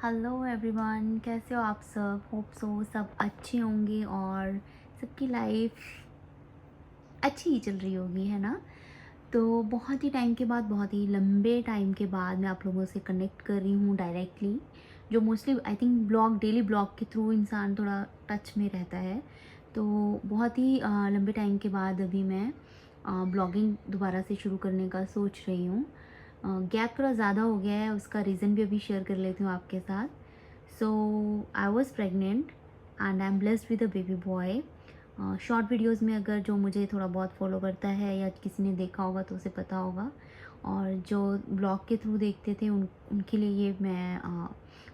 Hello everyone, कैसे हो आप सब। होप सो सब अच्छे होंगे और सबकी लाइफ अच्छी ही चल रही होगी, है ना। तो बहुत ही टाइम के बाद, बहुत ही लंबे टाइम के बाद मैं आप लोगों से कनेक्ट कर रही हूँ डायरेक्टली। जो mostly I think blog, daily blog के थ्रू इंसान थोड़ा टच में रहता है। तो बहुत ही लंबे टाइम के बाद अभी मैं ब्लॉगिंग दोबारा से शुरू करने का सोच रही हूँ। गैप थोड़ा ज़्यादा हो गया है, उसका रीज़न भी अभी शेयर कर लेती हूँ आपके साथ। So I was pregnant and I am blessed with a baby boy. Short videos में अगर जो मुझे थोड़ा बहुत फॉलो करता है या किसी ने देखा होगा तो उसे पता होगा। और जो ब्लॉग के थ्रू देखते थे उनके लिए ये मैं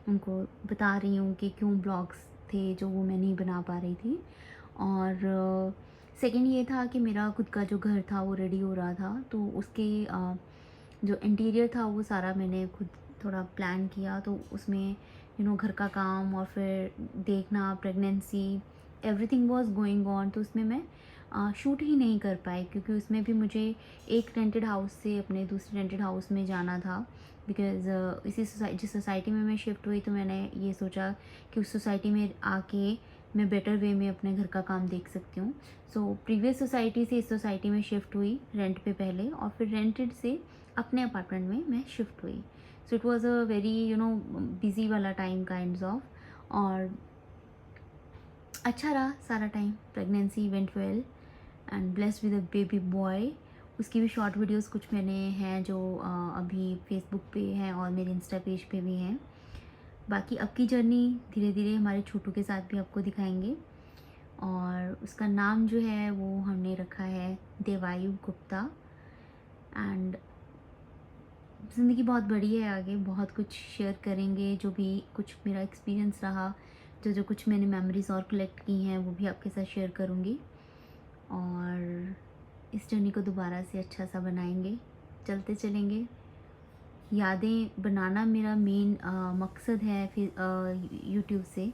उनको बता रही हूँ कि क्यों ब्लॉग्स थे जो वो मैं नहीं बना पा रही थी। और सेकंड ये था कि मेरा खुद का जो घर था वो रेडी हो रहा था, तो उसके जो इंटीरियर था वो सारा मैंने खुद थोड़ा प्लान किया। तो उसमें घर का काम और फिर देखना, pregnancy, everything was going on. तो उसमें मैं शूट ही नहीं कर पाई क्योंकि उसमें भी मुझे एक रेंटेड हाउस से अपने दूसरे रेंटेड हाउस में जाना था। बिकॉज़ जिस सोसाइटी में मैं शिफ्ट हुई तो मैंने ये सोचा कि उस सोसाइटी में आके मैं बेटर वे में अपने घर का काम देख सकती हूँ। सो प्रीवियस सोसाइटी से इस सोसाइटी में शिफ्ट हुई रेंट पे पहले, और फिर रेंटेड से अपने अपार्टमेंट में मैं शिफ्ट हुई। So it was a very busy वाला टाइम काइंड्स ऑफ। और अच्छा रहा सारा time. Pregnancy went well and blessed with a baby boy. उसकी भी शॉर्ट वीडियोस कुछ मैंने हैं जो अभी फेसबुक पे हैं और मेरे इंस्टा पेज पे भी हैं। बाकी अब की जर्नी धीरे धीरे हमारे छोटू के साथ भी आपको दिखाएंगे। और उसका नाम जो है वो हमने रखा है देवायु गुप्ता। एंड ज़िंदगी बहुत बड़ी है, आगे बहुत कुछ शेयर करेंगे। जो भी कुछ मेरा एक्सपीरियंस रहा, जो जो कुछ मैंने मेमोरीज़ और कलेक्ट की हैं वो भी आपके साथ शेयर करूँगी। और इस जर्नी को दोबारा से अच्छा सा बनाएंगे, चलते चलेंगे। यादें बनाना मेरा मेन मकसद है फिर यूट्यूब से।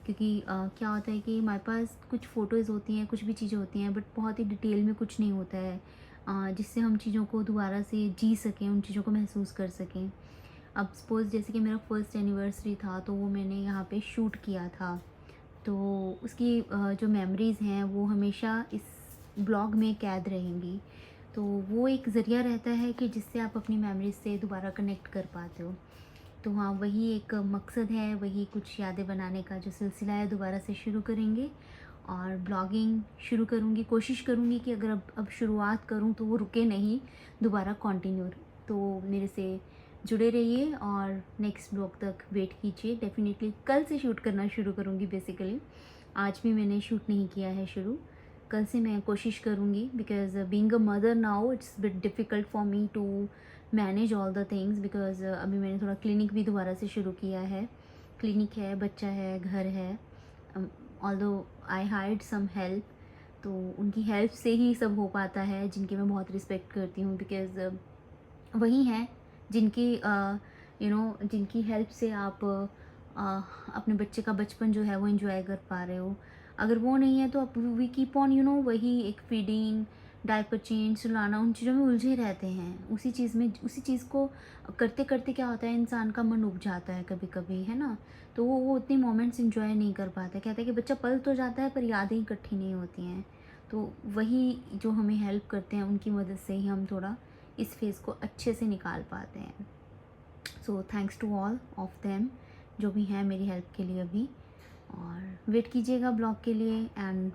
क्योंकि क्या होता है कि हमारे पास कुछ फ़ोटोज़ होती हैं, कुछ भी चीज़ें होती हैं, बट बहुत ही डिटेल में कुछ नहीं होता है जिससे हम चीज़ों को दोबारा से जी सकें, उन चीज़ों को महसूस कर सकें। अब सपोज़ जैसे कि मेरा फर्स्ट एनिवर्सरी था तो वो मैंने यहाँ पे शूट किया था। तो उसकी जो मेमोरीज़ हैं वो हमेशा इस ब्लॉग में कैद रहेंगी। तो वो एक ज़रिया रहता है कि जिससे आप अपनी मेमोरीज़ से दोबारा कनेक्ट कर पाते हो। तो हाँ, वही एक मकसद है, वही कुछ यादें बनाने का जो सिलसिला है दोबारा से शुरू करेंगे। और ब्लॉगिंग शुरू करूँगी, कोशिश करूँगी कि अगर अब शुरुआत करूँ तो वो रुके नहीं, दोबारा कंटिन्यू। तो मेरे से जुड़े रहिए और नेक्स्ट ब्लॉग तक वेट कीजिए। डेफ़िनेटली कल से शूट करना शुरू करूँगी बेसिकली। आज भी मैंने शूट नहीं किया है शुरू। कल से मैं कोशिश करूँगी because being a mother now it's bit difficult for me to manage all the things. Because अभी मैंने थोड़ा क्लिनिक भी दोबारा से शुरू किया है। क्लिनिक है, बच्चा है, घर है। Although I hired some help, तो उनकी हेल्प से ही सब हो पाता है, जिनकी मैं बहुत रिस्पेक्ट करती हूँ। बिकॉज़ वही हैं जिनकी जिनकी हेल्प से आप अपने बच्चे का बचपन जो है वो एंजॉय कर पा रहे हो। अगर वो नहीं है तो आप वी कीप ऑन वही एक फीडिंग, डायपर चेंज, सुलाना, उन चीज़ों में उलझे रहते हैं। उसी चीज़ में, उसी चीज़ को करते करते क्या होता है, इंसान का मन उब जाता है कभी कभी, है ना। तो वो उतनी मोमेंट्स एंजॉय नहीं कर पाता। कहता है कि बच्चा पल तो जाता है पर यादें इकट्ठी नहीं होती हैं। तो वही जो हमें हेल्प करते हैं उनकी मदद से ही हम थोड़ा इस फेज़ को अच्छे से निकाल पाते हैं। So thanks to all of them जो भी हैं मेरी हेल्प के लिए अभी। और वेट कीजिएगा ब्लॉग के लिए एंड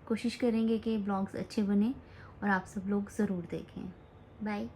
कोशिश करेंगे कि ब्लॉग्स अच्छे बने और आप सब लोग ज़रूर देखें। बाय।